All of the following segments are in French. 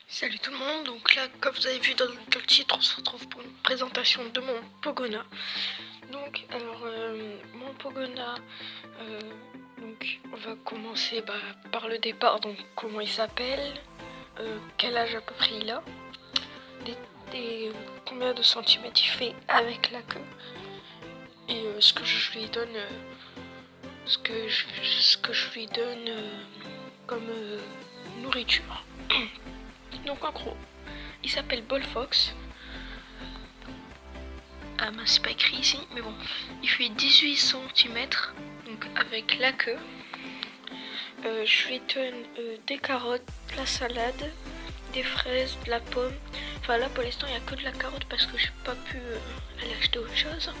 Salut tout le monde, donc là comme vous avez vu dans le titre, on se retrouve pour une présentation de mon Pogona. Donc alors mon Pogona, donc on va commencer par le départ, donc comment il s'appelle, quel âge à peu près il a, combien de centimètres il fait avec la queue, et ce que je lui donne, comme nourriture. Donc en gros, il s'appelle Bullfox. Ah mince, c'est pas écrit ici, mais bon. Il fait 18 cm, donc avec la queue. Je lui donne des carottes, de la salade, des fraises, de la pomme. Enfin là pour l'instant il n'y a que de la carotte parce que j'ai pas pu aller acheter autre chose.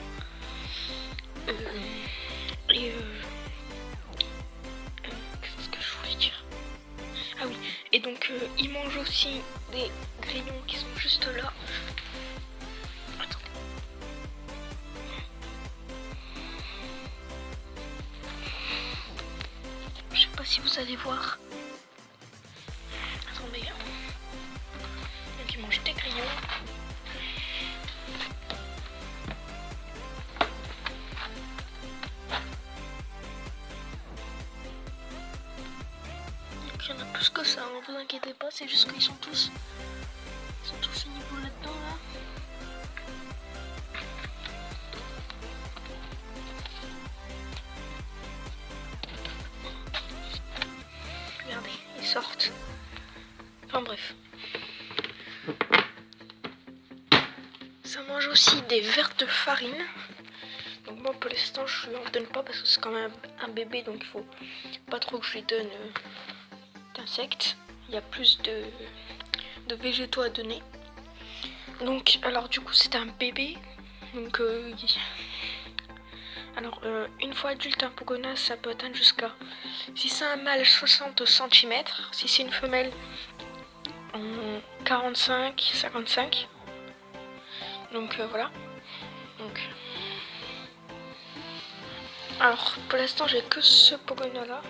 Qu'est-ce que je voulais dire? Ah oui, et donc il mange aussi des grillons qui sont juste là. Attendez. Je sais pas si vous allez voir. Attendez. Donc il mange des grillons. Il y en a plus que ça, ne vous inquiétez pas, c'est juste qu'ils sont tous au niveau là-dedans là. Regardez, ils sortent. Enfin bref. Ça mange aussi des vers de farine. Donc moi pour l'instant je lui en donne pas parce que c'est quand même un bébé, donc il faut pas trop que je lui donne d'insectes. Il y a plus de végétaux à donner. Donc alors du coup c'est un bébé. Donc une fois adulte, un Pogona ça peut atteindre jusqu'à, si c'est un mâle, 60 cm, si c'est une femelle 45, 55. Donc voilà. Donc alors pour l'instant j'ai que ce Pogona là.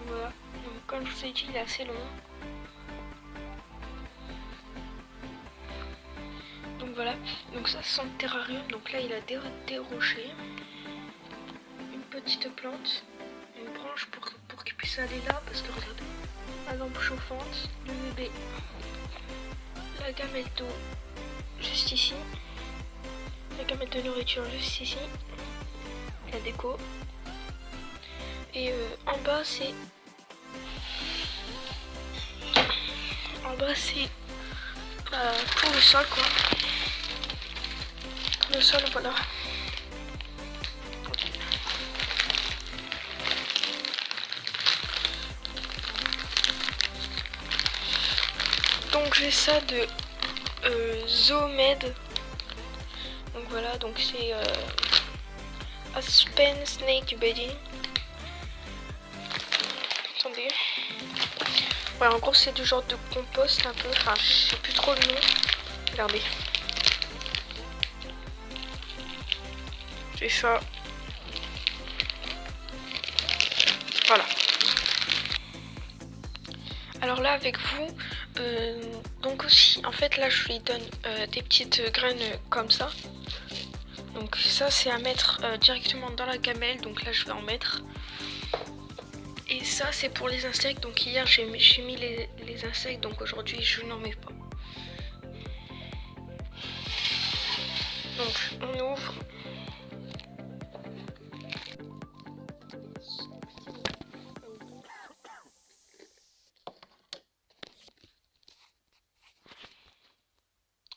Voilà. Donc comme je vous ai dit, il est assez long. Donc voilà, donc ça sent le terrarium. Donc là il a des rochers, une petite plante, une branche pour qu'il puisse aller là, parce que regardez, la lampe chauffante, le bébé, la gamelle d'eau juste ici, la gamelle de nourriture juste ici, la déco, et en bas c'est tout le sol quoi. Le sol, voilà. Donc j'ai ça de Zoomed. Donc voilà, donc c'est Aspen Snake Bedding. Attendez. Ouais, en gros c'est du genre de compost un peu, enfin je sais plus trop le nom. Regardez. C'est ça. Voilà. Alors là avec vous, donc aussi, en fait là je lui donne des petites graines comme ça. Donc ça c'est à mettre directement dans la gamelle, donc là je vais en mettre. Et ça c'est pour les insectes, donc hier j'ai mis les insectes, donc aujourd'hui je n'en mets pas. Donc on ouvre.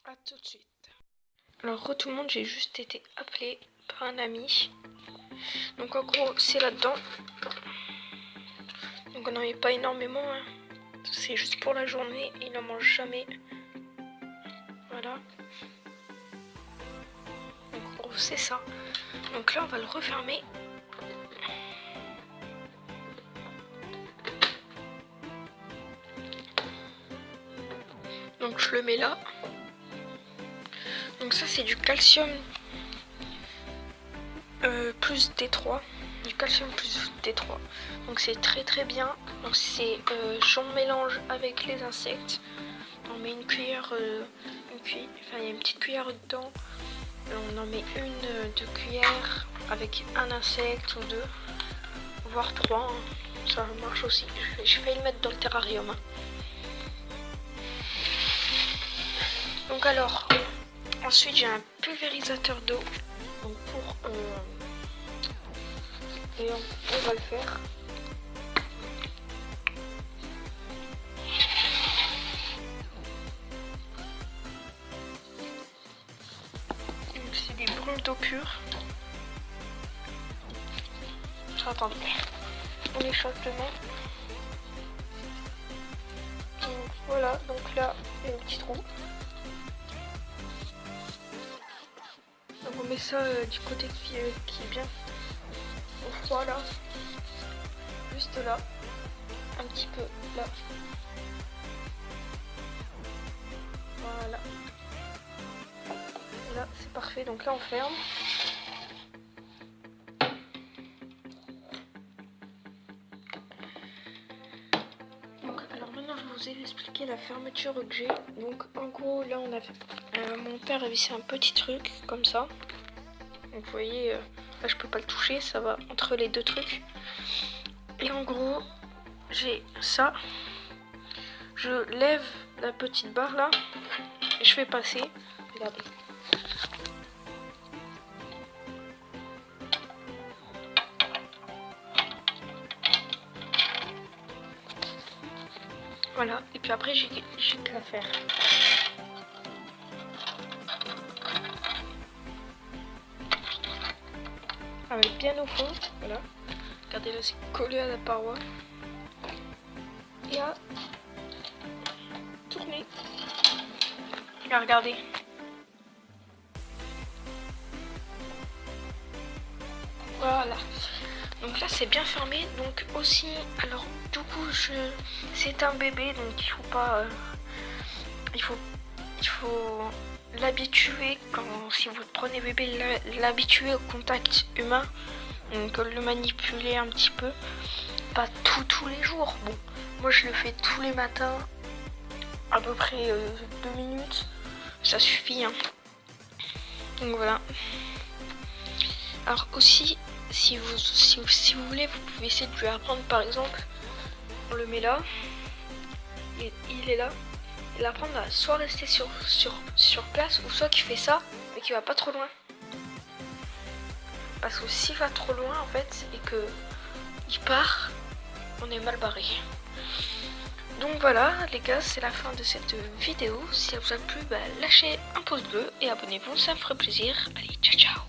À tout de suite. Alors tout le monde, j'ai juste été appelée par un ami. Donc en gros c'est là-dedans. Donc on n'en met pas énormément, hein. C'est juste pour la journée, il n'en mange jamais. Voilà. Donc en gros c'est ça. Donc là on va le refermer. Donc je le mets là. Donc ça c'est du calcium plus D3. du calcium plus D3. Donc c'est très bien. Donc c'est j'en mélange avec les insectes. On met une cuillère, enfin il y a une petite cuillère dedans. On en met une de cuillère avec un insecte ou deux, voire trois. Hein. Ça marche aussi. Je vais le mettre dans le terrarium. Hein. Donc alors, ensuite j'ai un pulvérisateur d'eau. Donc pour et on va le faire. C'est des brumes d'eau pure. Attendez, on échauffe demain. Donc voilà, donc là il y a un petit trou. Donc on met ça du côté qui est bien au froid là, juste là, un petit peu là. Voilà. Là c'est parfait, donc là on ferme. Donc alors maintenant je vous ai expliqué la fermeture que j'ai. Donc en gros là on a mon père a vissé un petit truc comme ça. Donc vous voyez là je peux pas le toucher, ça va entre les deux trucs. Et en gros j'ai ça. Je lève la petite barre là et je fais passer. Regardez. Voilà, et puis après j'ai qu'à faire. Avec bien au fond, voilà. Regardez là, c'est collé à la paroi. Et à tourner. Là, regardez. Voilà. Donc là c'est bien fermé. Donc aussi, alors du coup c'est un bébé, donc il faut pas, il faut l'habituer si vous prenez bébé, l'habituer au contact humain, donc le manipuler un petit peu, pas tous les jours. Bon, moi je le fais tous les matins, à peu près 2 minutes, ça suffit. Hein. Donc voilà. Alors aussi, si vous voulez, vous pouvez essayer de lui apprendre, par exemple, on le met là, et il est là, et l'apprendre à soit rester sur place, ou soit qu'il fait ça, mais qu'il va pas trop loin. Parce que s'il va trop loin, en fait, et que il part, on est mal barré. Donc voilà les gars, c'est la fin de cette vidéo. Si ça vous a plu, lâchez un pouce bleu et abonnez-vous, ça me ferait plaisir. Allez, ciao ciao.